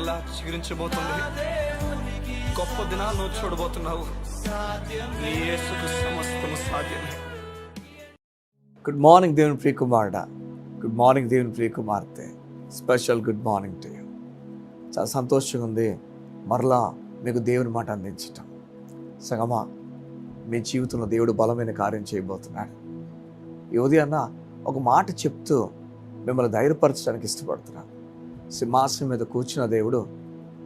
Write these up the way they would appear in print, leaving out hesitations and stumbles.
మరలా చిగురించబోతుంది. గొప్ప దినాలను చూడబోతున్నావు. నీ యేసుకు సమస్తము సాధ్యమే. గుడ్ మార్నింగ్ దేవుని ప్రియ కుమారుడా, గుడ్ మార్నింగ్ దేవుని ప్రియ కుమార్తె, special good morning to you. చాలా సంతోషంగా ఉంది మరలా మీకు దేవుని మాట అందించటం. సగమా మీ జీవితంలో దేవుడు బలమైన కార్యం చేయబోతున్నాడు. ఈ ఉదయాన్న ఒక మాట చెప్తూ మిమ్మల్ని ధైర్యపరచడానికి ఇష్టపడుతున్నాను. సింహాసనం మీద కూర్చున్న దేవుడు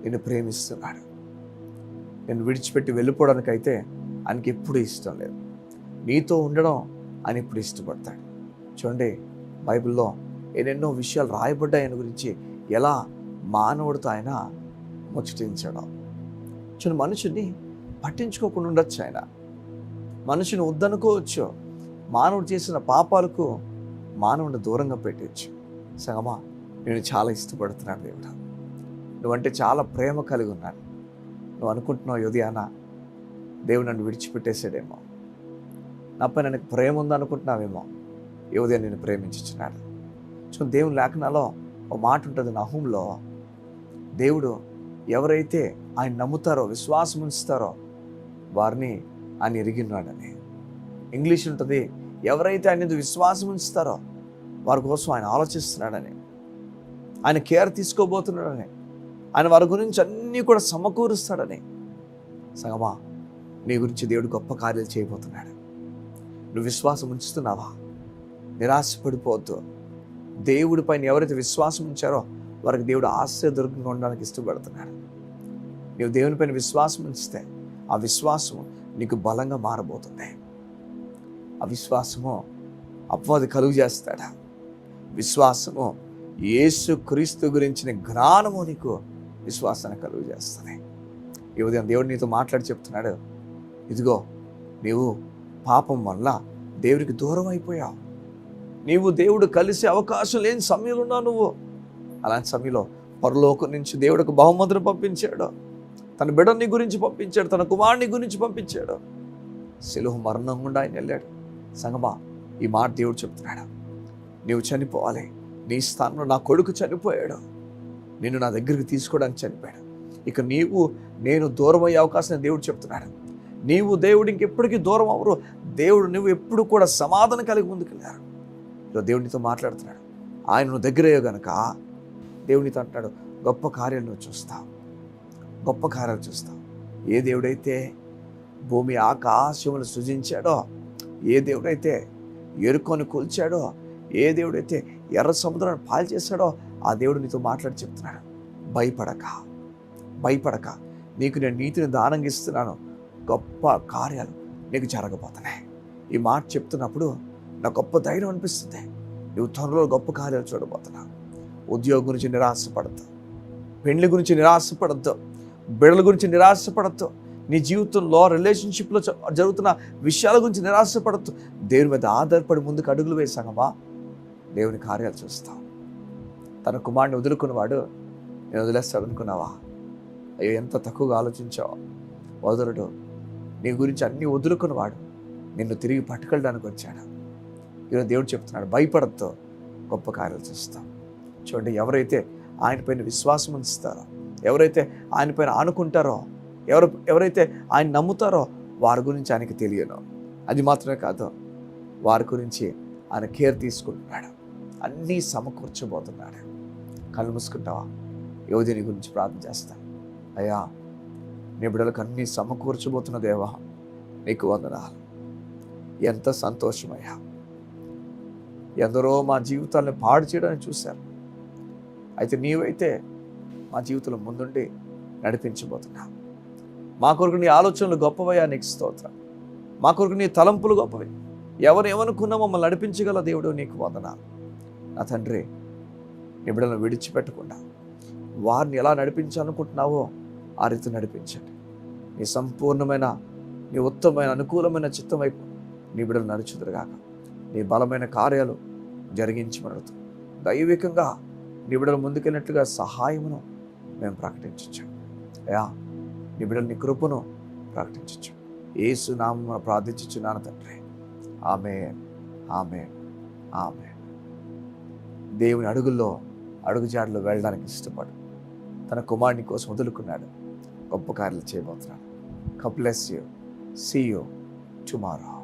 నిన్ను ప్రేమిస్తున్నాడు. నేను విడిచిపెట్టి వెళ్ళిపోవడానికైతే ఆయనకి ఎప్పుడూ ఇష్టం లేదు. నీతో ఉండడం ఆయన ఇప్పుడు ఇష్టపడతాడు. చూడండి, బైబిల్లో ఎన్నెన్నో విషయాలు రాయబడ్డాయి ఆయన గురించి, ఎలా మానవుడితో ఆయన ముచ్చటించడం. చూడండి, మనుషుని పట్టించుకోకుండా ఉండొచ్చు, ఆయన మనుషుని వద్దనుకోవచ్చు, మానవుడు చేసిన పాపాలకు మానవుడిని దూరంగా పెట్టవచ్చు. సగమా నేను చాలా ఇష్టపడుతున్నాను దేవుడు, నువ్వంటే చాలా ప్రేమ కలిగి ఉన్నాను. నువ్వు అనుకుంటున్నావు ఉదయాన దేవుడు నన్ను విడిచిపెట్టేసాడేమో, నాపై నాకు ప్రేమ ఉందనుకుంటున్నావేమో. ఈ ఉదయం నేను ప్రేమించుచున్నాడు. చూడండి, దేవుని లేఖనాల్లో ఒక మాట ఉంటుంది, నహూములో, దేవుడు ఎవరైతే ఆయన నమ్ముతారో, విశ్వాసం ఉంచుతారో వారిని ఆయన ఎరిగినాడని. ఇంగ్లీష్ ఉంటుంది, ఎవరైతే ఆయన విశ్వాసం ఉంచుతారో వారి కోసం ఆయన ఆలోచిస్తున్నాడని, ఆయన కేర్ తీసుకోబోతున్నాడని, ఆయన వారి గురించి అన్నీ కూడా సమకూరుస్తాడని. సగమా నీ గురించి దేవుడు గొప్ప కార్యాలు చేయబోతున్నాడు. నువ్వు విశ్వాసం ఉంచుతున్నావా? నిరాశపడిపోవద్దు. దేవుడి పైన ఎవరైతే విశ్వాసం ఉంచారో వారికి దేవుడు ఆశ్చర్యదుర్గంగా ఉండడానికి ఇష్టపడుతున్నాడు. నీవు దేవుని పైన విశ్వాసం ఉంచితే ఆ విశ్వాసము నీకు బలంగా మారబోతుంది. ఆ విశ్వాసము అపవాది కలుగు చేస్తాడా? విశ్వాసము యేసు క్రీస్తు గురించిన జ్ఞానము నీకు విశ్వాసాన్ని కలుగు చేస్తుంది. ఈ ఉదయం దేవుడు నీతో మాట్లాడి చెప్తున్నాడు, ఇదిగో నీవు పాపం వల్ల దేవుడికి దూరం అయిపోయావు. నీవు దేవుడు కలిసే అవకాశం లేని సమయంలో ఉన్నావు నువ్వు. అలాంటి సమయంలో పరలోకం నుంచి దేవుడికి బహుమతిని పంపించాడు. తన బిడ్డని గురించి పంపించాడు, తన కుమారుని గురించి పంపించాడు. శిలువ మరణం గుండా ఆయన వెళ్ళాడు. సంగమా ఈ మాట దేవుడు చెప్తున్నాడు, నీవు చనిపోవాలి. నీ స్థానంలో నా కొడుకు చనిపోయాడు, నిన్ను నా దగ్గరికి తీసుకోవడానికి చనిపోయాడు. ఇక నీవు నేను దూరం అయ్యే అవకాశం దేవుడు చెప్తున్నాడు. నీవు దేవుడు ఇంకెప్పటికీ దూరం అవరు. దేవుడు నువ్వు ఎప్పుడు కూడా సమాధానం కలిగి ముందుకెళ్ళారు. ఇలా దేవుడితో మాట్లాడుతున్నాడు. ఆయన నువ్వు దగ్గరయ్యో గనక దేవునితో అంటున్నాడు, గొప్ప కార్యాలు నువ్వు చూస్తావు, గొప్ప కార్యాలు చూస్తావు. ఏ దేవుడైతే భూమి ఆకాశములు సృజించాడో, ఏ దేవుడైతే ఎరుకొని కూల్చాడో, ఏ దేవుడైతే ఎర్ర సముద్రాన్ని పాలు చేశాడో ఆ దేవుడు నీతో మాట్లాడి చెప్తున్నాడు, భయపడక, భయపడక, నీకు నేను నీతిని దానంగా ఇస్తున్నాను, గొప్ప కార్యాలు నీకు జరగబోతున్నాయి. ఈ మాట చెప్తున్నప్పుడు నాకు గొప్ప ధైర్యం అనిపిస్తుంది. నువ్వు త్వరలో గొప్ప కార్యాలు చూడబోతున్నావు. ఉద్యోగం గురించి నిరాశపడద్దు, పెళ్లి గురించి నిరాశపడద్దు, బిడ్డల గురించి నిరాశపడద్దు, నీ జీవితంలో రిలేషన్షిప్లో జరుగుతున్న విషయాల గురించి నిరాశపడద్దు. దేవుని మీద ఆధారపడి ముందుకు అడుగులు వేసాగమా దేవుని కార్యాలు చూస్తావు. తన కుమారుని వదులుకున్నవాడు నేను వదిలేస్తాడు అనుకున్నావా? అయ్యో, ఎంత తక్కువగా ఆలోచించావు. వదలడు. నీ గురించి అన్నీ వదులుకున్నవాడు నిన్ను తిరిగి పట్టుకెళ్ళడానికి వచ్చాడు. ఈరోజు దేవుడు చెప్తున్నాడు, భయపడద్దు, గొప్ప కార్యాలు చూస్తాం. చూడండి, ఎవరైతే ఆయన పైన విశ్వాసం ఉంచుతారో, ఎవరైతే ఆయన పైన ఆనుకుంటారో, ఎవరైతే ఆయన నమ్ముతారో వారి గురించి ఆయనకి తెలియను. అది మాత్రమే కాదు, వారి గురించి ఆయన కేర్ తీసుకుంటున్నాడు, అన్నీ సమకూర్చబోతున్నాడు. కళ్ళు మూసుకుంటావా? యోధుని గురించి ప్రార్థన చేస్తాను. అయ్యా, నీ బిడ్డలకు అన్నీ సమకూర్చబోతున్న దేవా, నీకు వందనాలు. ఎంత సంతోషమయ్యా. ఎందరో మా జీవితాలను పాడు చేయడానికి చూశారు, అయితే నీవైతే మా జీవితంలో ముందుండి నడిపించబోతున్నావు. మా కొరకు నీ ఆలోచనలు గొప్పవయ్యా, నీకు స్తోత్రం. మా కొరకు నీ తలంపులు గొప్పవి. ఎవరు ఏమనుకున్నా మమ్మల్ని నడిపించగల దేవుడు, నీకు వందనాలు. నా తండ్రి, నీ బిడ్డలను విడిచిపెట్టకుండా వారిని ఎలా నడిపించాలనుకుంటున్నావో ఆ రీతి నడిపించండి. నీ సంపూర్ణమైన, నీ ఉత్తమమైన, అనుకూలమైన చిత్తం వైపు నీ బిడ్డలు నడుచుదురుగాక. నీ బలమైన కార్యాలు జరిగించమడుతూ దైవికంగా నీ బిడ్డలు ముందుకెళ్ళినట్లుగా సహాయమును మేము ప్రకటించచ్చు. అయ్యా, నీ బిడ్డలు నీ కృపను ప్రకటించచ్చు. యేసు నామమున ప్రార్థించుచున్నాను తండ్రి. ఆమేన్, ఆమేన్, ఆమేన్. దేవుని అడుగుల్లో, అడుగుజాడలో వెళ్ళడానికి ఇష్టపడు. తన కుమారుని కోసం వదులుకున్నాడు. గొప్ప కార్యాలు చేయబోతున్నాడు. God bless you. See you tomorrow.